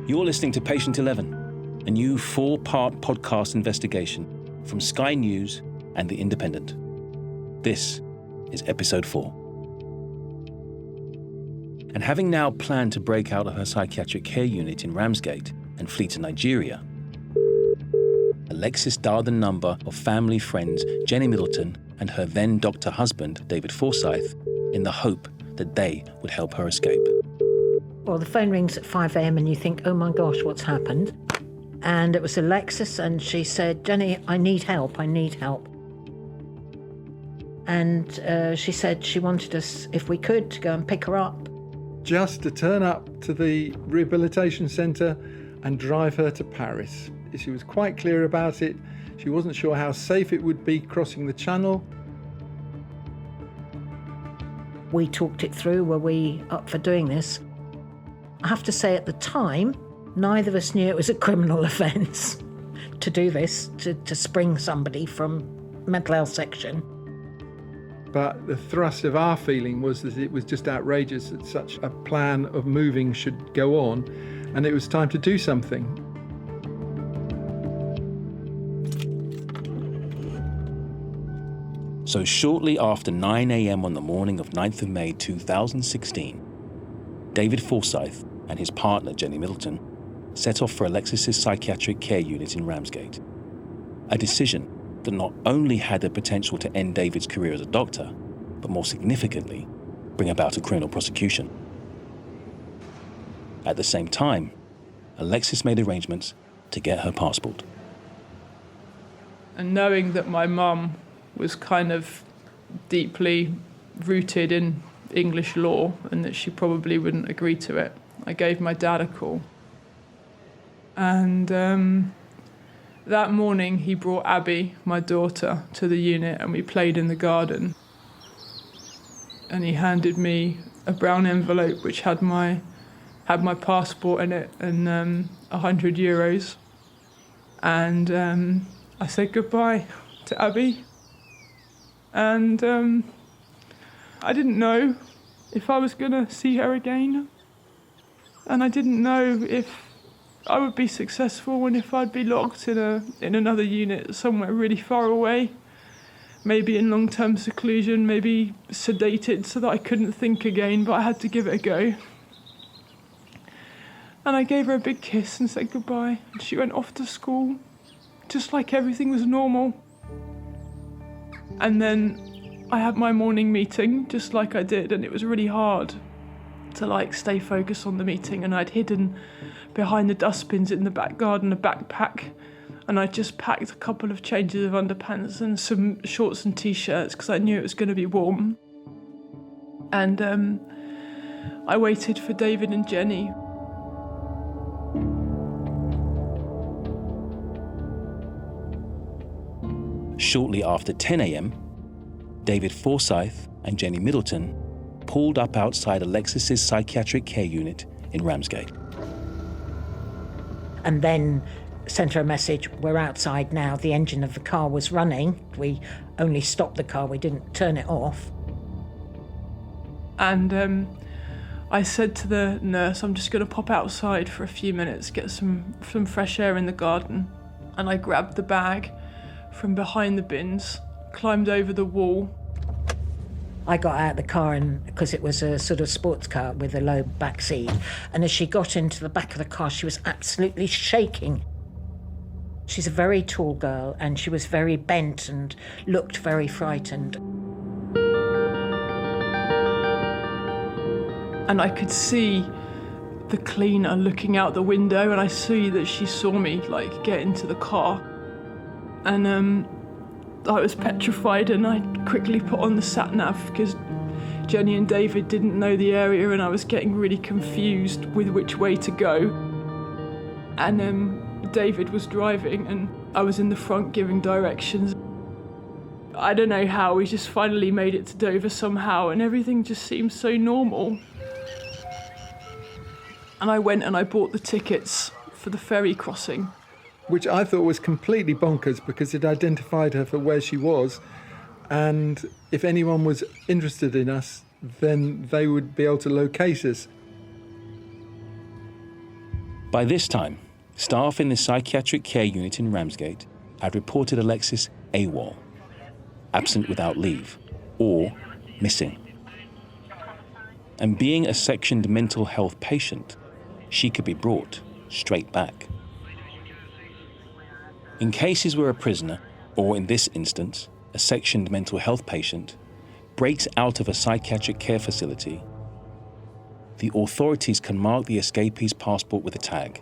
You're listening to Patient 11, a new 4-part podcast investigation from Sky News and The Independent. This is episode 4. And having now planned to break out of her psychiatric care unit in Ramsgate and flee to Nigeria, Alexis dialed the number of family friends Jenny Middleton and her then doctor husband, David Forsyth, in the hope that they would help her escape. Well, the phone rings at 5 a.m. and you think, oh my gosh, what's happened? And it was Alexis, and she said, Jenny, I need help. And she said she wanted us, if we could, to go and pick her up. Just to turn up to the rehabilitation centre and drive her to Paris. She was quite clear about it. She wasn't sure how safe it would be crossing the channel. We talked it through. Were we up for doing this? I have to say, at the time, neither of us knew it was a criminal offence to do this, to spring somebody from mental health section. But the thrust of our feeling was that it was just outrageous that such a plan of moving should go on, and it was time to do something. So shortly after 9 a.m. on the morning of 9th of May 2016, David Forsyth and his partner Jenny Middleton set off for Alexis's psychiatric care unit in Ramsgate. A decision that not only had the potential to end David's career as a doctor, but more significantly, bring about a criminal prosecution. At the same time, Alexis made arrangements to get her passport. And knowing that my mum was kind of deeply rooted in English law and that she probably wouldn't agree to it, I gave my dad a call. And that morning he brought Abby, my daughter, to the unit and we played in the garden. And he handed me a brown envelope which had my passport in it and €100. And I said goodbye to Abby. And I didn't know if I was going to see her again. And I didn't know if I would be successful and if I'd be locked in another unit somewhere really far away. Maybe in long-term seclusion, maybe sedated so that I couldn't think again, but I had to give it a go. And I gave her a big kiss and said goodbye. And she went off to school, just like everything was normal. And then I had my morning meeting, just like I did, and it was really hard to stay focused on the meeting. And I'd hidden behind the dustbins in the back garden a backpack, and I just packed a couple of changes of underpants and some shorts and t-shirts because I knew it was going to be warm. And I waited for David and Jenny. Shortly after 10 a.m., David Forsyth and Jenny Middleton pulled up outside Alexis's psychiatric care unit in Ramsgate. And then sent her a message, we're outside now, the engine of the car was running. We only stopped the car, we didn't turn it off. And I said to the nurse, I'm just going to pop outside for a few minutes, get some fresh air in the garden. And I grabbed the bag from behind the bins, climbed over the wall. I got out of the car, and because it was a sort of sports car with a low back seat, and as she got into the back of the car, she was absolutely shaking. She's a very tall girl, and she was very bent and looked very frightened. And I could see the cleaner looking out the window, and I see that she saw me get into the car. And I was petrified, and I quickly put on the sat-nav because Jenny and David didn't know the area and I was getting really confused with which way to go. And David was driving and I was in the front giving directions. I don't know how, we just finally made it to Dover somehow and everything just seemed so normal. And I went and I bought the tickets for the ferry crossing. Which I thought was completely bonkers because it identified her for where she was, and if anyone was interested in us, then they would be able to locate us. By this time, staff in the psychiatric care unit in Ramsgate had reported Alexis AWOL, absent without leave, or missing. And being a sectioned mental health patient, she could be brought straight back. In cases where a prisoner, or in this instance, a sectioned mental health patient, breaks out of a psychiatric care facility, the authorities can mark the escapee's passport with a tag,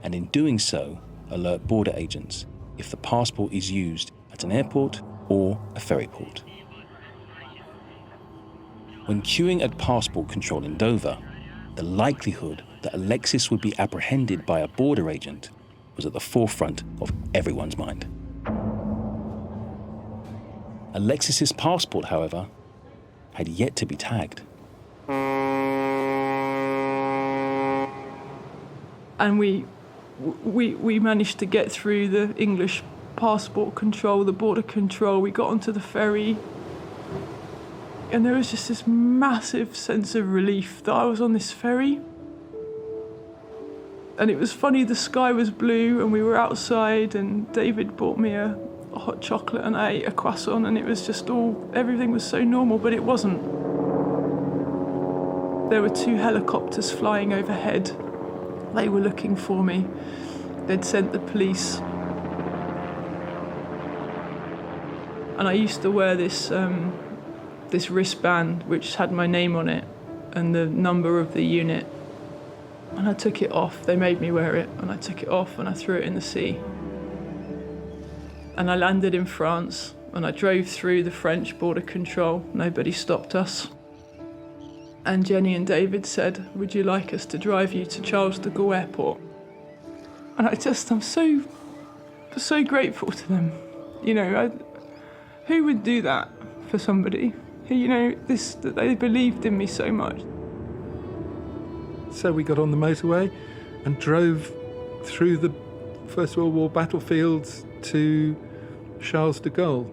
and in doing so, alert border agents if the passport is used at an airport or a ferry port. When queuing at passport control in Dover, the likelihood that Alexis would be apprehended by a border agent was at the forefront of everyone's mind. Alexis's passport, however, had yet to be tagged. And we managed to get through the English passport control, the border control. We got onto the ferry. And there was just this massive sense of relief that I was on this ferry. And it was funny, the sky was blue and we were outside and David bought me a hot chocolate and I ate a croissant, and it was just everything was so normal, but it wasn't. There were 2 helicopters flying overhead. They were looking for me. They'd sent the police. And I used to wear this wristband which had my name on it and the number of the unit. And I took it off. They made me wear it, and I took it off and I threw it in the sea. And I landed in France, and I drove through the French border control. Nobody stopped us. And Jenny and David said, "Would you like us to drive you to Charles de Gaulle Airport?" And I'm so grateful to them. You know, who would do that for somebody? That they believed in me so much. So we got on the motorway and drove through the First World War battlefields to Charles de Gaulle.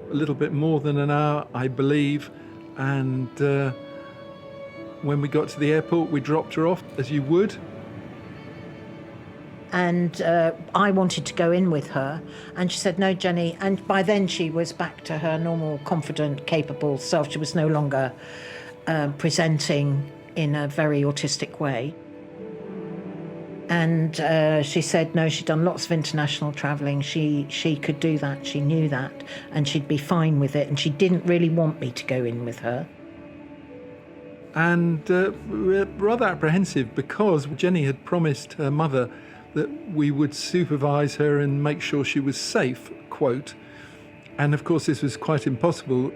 A little bit more than an hour, I believe. And when we got to the airport, we dropped her off, as you would. And I wanted to go in with her, and she said, "No, Jenny." And by then she was back to her normal, confident, capable self. She was no longer presenting in a very autistic way. And she said, no, she'd done lots of international travelling. She could do that, she knew that, and she'd be fine with it, and she didn't really want me to go in with her. And we were rather apprehensive because Jenny had promised her mother that we would supervise her and make sure she was safe, quote. And of course this was quite impossible.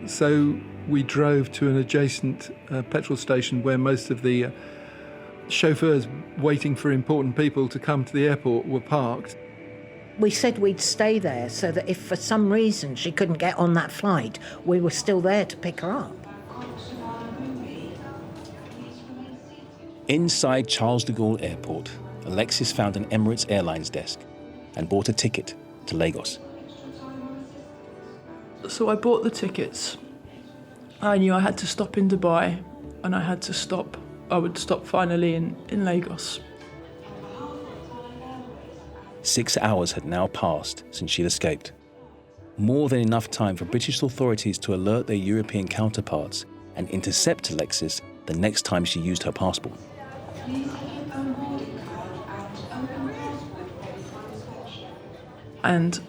So we drove to an adjacent petrol station where most of the chauffeurs waiting for important people to come to the airport were parked. We said we'd stay there so that if for some reason she couldn't get on that flight, we were still there to pick her up. Inside Charles de Gaulle Airport, Alexis found an Emirates Airlines desk and bought a ticket to Lagos. So I bought the tickets. I knew I had to stop in Dubai, and I would stop finally in Lagos. 6 hours had now passed since she'd escaped. More than enough time for British authorities to alert their European counterparts and intercept Alexis the next time she used her passport. And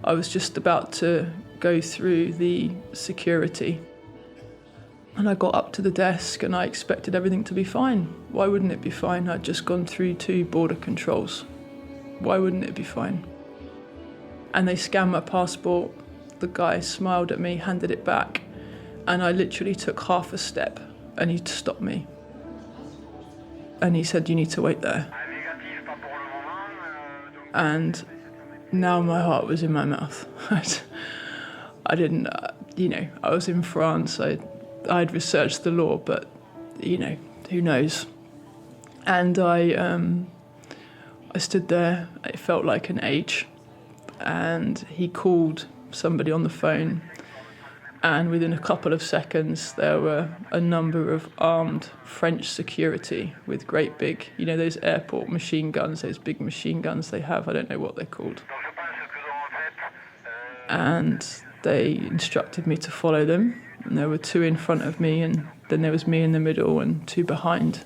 I was just about to go through the security. And I got up to the desk and I expected everything to be fine. Why wouldn't it be fine? I'd just gone through 2 border controls. Why wouldn't it be fine? And they scanned my passport. The guy smiled at me, handed it back, and I literally took half a step and he stopped me. And he said, "You need to wait there." And now my heart was in my mouth. I didn't, I was in France. I'd researched the law, but, who knows? And I stood there. It felt like an age. And he called somebody on the phone. And within a couple of seconds, there were a number of armed French security with great big, those airport machine guns, those big machine guns they have, I don't know what they're called. And they instructed me to follow them. And there were 2 in front of me, and then there was me in the middle and 2 behind.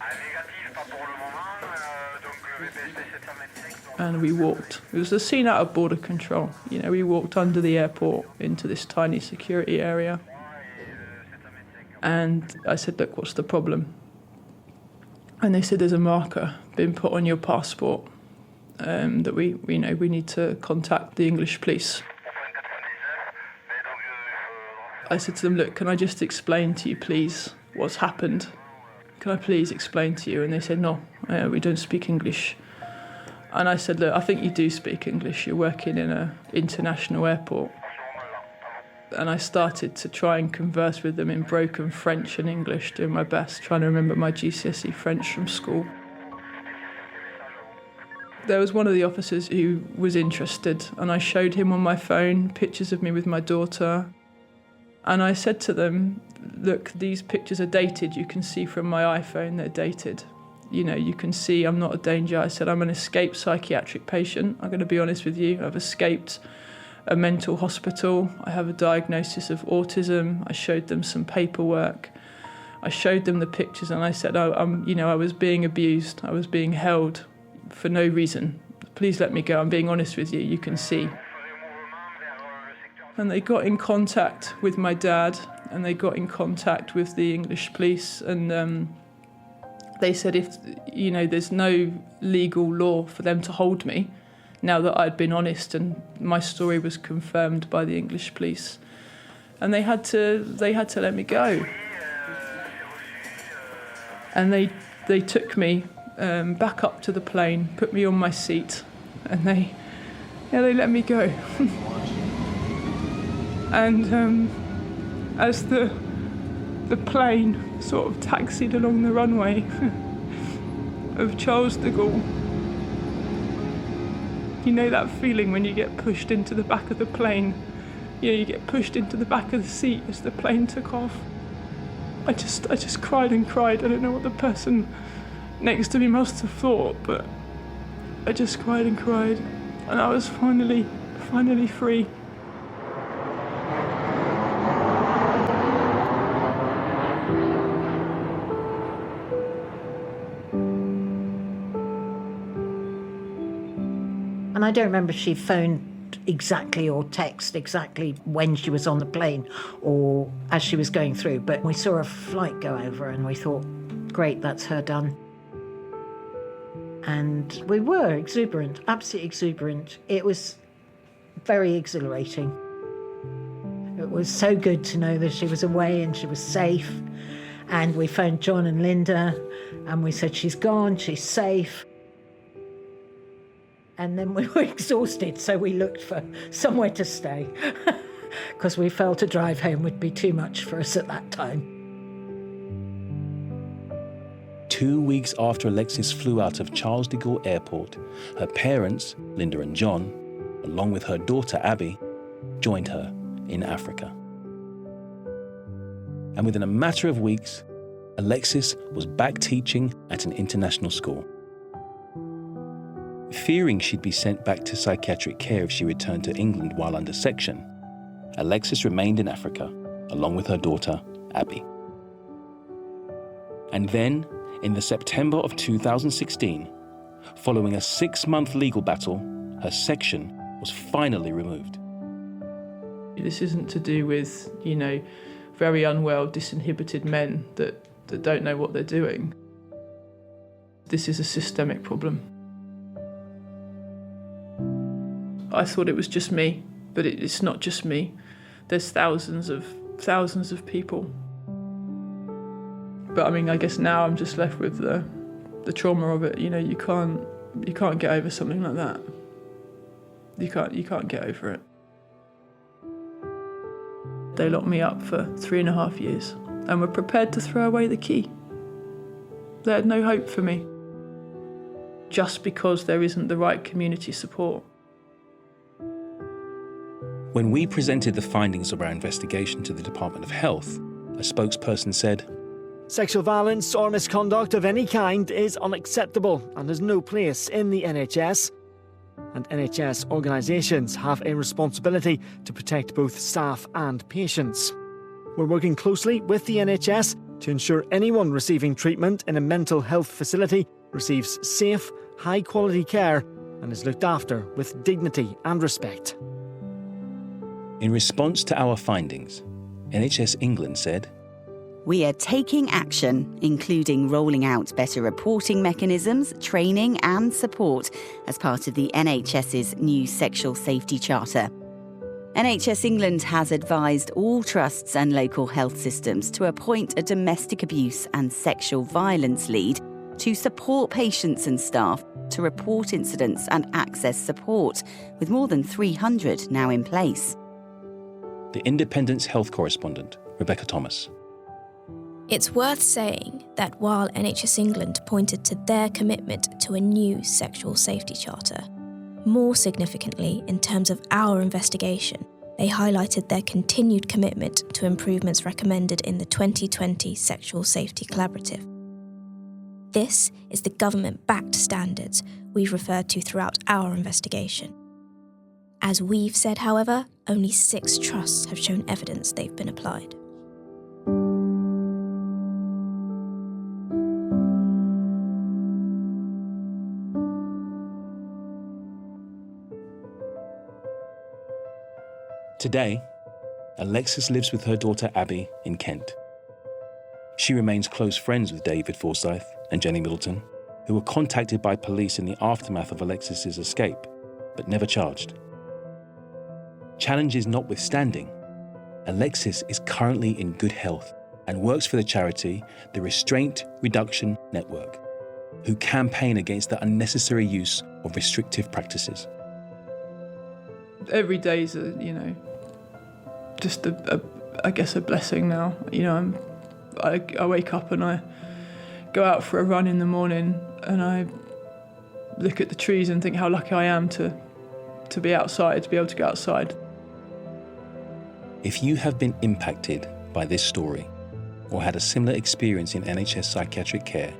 And we walked. It was a scene out of Border Control. We walked under the airport into this tiny security area. And I said, look, what's the problem? And they said, there's a marker been put on your passport that we need to contact the English police. I said to them, look, can I just explain to you, please, what's happened? Can I please explain to you? And they said, no, we don't speak English. And I said, look, I think you do speak English. You're working in an international airport. And I started to try and converse with them in broken French and English, doing my best, trying to remember my GCSE French from school. There was one of the officers who was interested, and I showed him on my phone pictures of me with my daughter. And I said to them, look, these pictures are dated. You can see from my iPhone they're dated. You can see I'm not a danger. I said, I'm an escaped psychiatric patient. I'm going to be honest with you. I've escaped a mental hospital. I have a diagnosis of autism. I showed them some paperwork. I showed them the pictures, and I said, I was being abused. I was being held for no reason. Please let me go. I'm being honest with you. You can see. And they got in contact with my dad, and they got in contact with the English police, and they said if, there's no legal law for them to hold me, now that I'd been honest and my story was confirmed by the English police. And they had to let me go. And they took me back up to the plane, put me on my seat, and they let me go. And as the plane sort of taxied along the runway of Charles de Gaulle, that feeling when you get pushed into the back of the plane, you get pushed into the back of the seat as the plane took off. I just cried and cried. I don't know what the person next to me must have thought, but I just cried and cried, and I was finally free. And I don't remember if she phoned exactly or text exactly when she was on the plane or as she was going through, but we saw a flight go over and we thought, great, that's her done. And we were exuberant, absolutely exuberant. It was very exhilarating. It was so good to know that she was away and she was safe. And we phoned John and Linda and we said, she's gone, she's safe. And then we were exhausted, so we looked for somewhere to stay because we felt a drive home would be too much for us at that time. 2 weeks after Alexis flew out of Charles de Gaulle Airport, her parents, Linda and John, along with her daughter Abby, joined her in Africa. And within a matter of weeks, Alexis was back teaching at an international school. Fearing she'd be sent back to psychiatric care if she returned to England while under section, Alexis remained in Africa, along with her daughter, Abby. And then, in the September of 2016, following a 6-month legal battle, her section was finally removed. This isn't to do with, very unwell, disinhibited men that don't know what they're doing. This is a systemic problem. I thought it was just me, but it's not just me. There's thousands of people. But I guess now I'm just left with the trauma of it. You can't get over something like that. You can't get over it. They locked me up for 3.5 years and were prepared to throw away the key. They had no hope for me, just because there isn't the right community support. When we presented the findings of our investigation to the Department of Health, a spokesperson said, "Sexual violence or misconduct of any kind is unacceptable and has no place in the NHS. And NHS organisations have a responsibility to protect both staff and patients. We're working closely with the NHS to ensure anyone receiving treatment in a mental health facility receives safe, high-quality care and is looked after with dignity and respect." In response to our findings, NHS England said, "We are taking action, including rolling out better reporting mechanisms, training and support as part of the NHS's new Sexual Safety Charter. NHS England has advised all trusts and local health systems to appoint a domestic abuse and sexual violence lead to support patients and staff to report incidents and access support, with more than 300 now in place." The Independent's health correspondent, Rebecca Thomas. It's worth saying that while NHS England pointed to their commitment to a new sexual safety charter, more significantly in terms of our investigation, they highlighted their continued commitment to improvements recommended in the 2020 Sexual Safety Collaborative. This is the government-backed standards we've referred to throughout our investigation. As we've said, however, only 6 trusts have shown evidence they've been applied. Today, Alexis lives with her daughter Abby in Kent. She remains close friends with David Forsyth and Jenny Middleton, who were contacted by police in the aftermath of Alexis's escape, but never charged. Challenges notwithstanding, Alexis is currently in good health and works for the charity, the Restraint Reduction Network, who campaign against the unnecessary use of restrictive practices. Every day's just a blessing now. I wake up and I go out for a run in the morning and I look at the trees and think how lucky I am to be outside, to be able to go outside. If you have been impacted by this story or had a similar experience in NHS psychiatric care,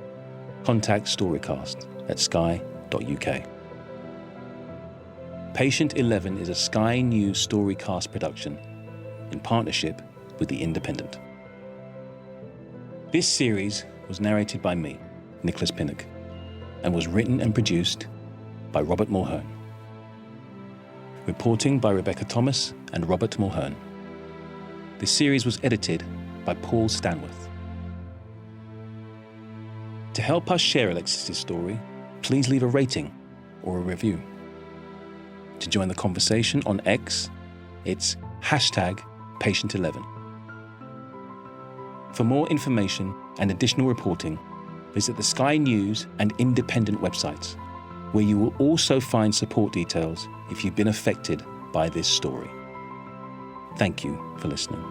contact StoryCast at sky.uk. Patient 11 is a Sky News StoryCast production in partnership with The Independent. This series was narrated by me, Nicholas Pinnock, and was written and produced by Robert Mulhern. Reporting by Rebecca Thomas and Robert Mulhern. This series was edited by Paul Stanworth. To help us share Alexis' story, please leave a rating or a review. To join the conversation on X, it's #Patient11. For more information and additional reporting, visit the Sky News and Independent websites, where you will also find support details if you've been affected by this story. Thank you for listening.